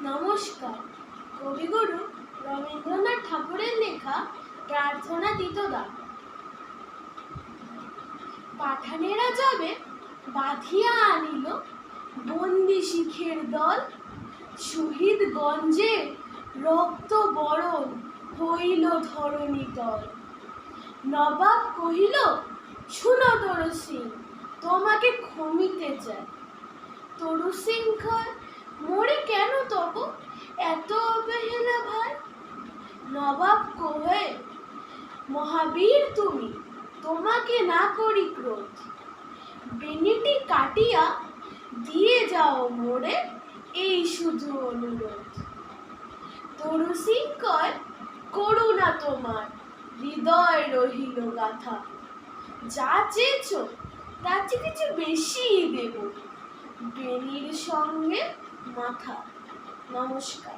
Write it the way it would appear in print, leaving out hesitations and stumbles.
নমস্কার। কবিগুরু রবীন্দ্রনাথ ঠাকুরের লেখা প্রার্থনা দ্বিতদা। পাঠানেরা যাবে বাঁধিয়া আনিল বন্দি শিখের দল, শহীদগঞ্জে রক্ত বরণ হইল ধরণীতল। নবাব কহিল, শুনো তরু সিং, তোমাকে ক্ষমিতে চাই। তরু সিং কয়, মরে কেন তব এত অবহেলা ভাই? নবাব কহে, মহাবীর তুমি, তোমাকে না করি ক্রোধ। বেনিটি কাটিয়া দিয়ে যাও মোরে, এই শুধু অনুরোধ। তরু সিং কয়, করুণা তোমার হৃদয় রহিল গাথা, যা চেয়েছ তার চেয়ে কিছু বেশিই দেব, বেনির সঙ্গে মাথা। নমস্কার।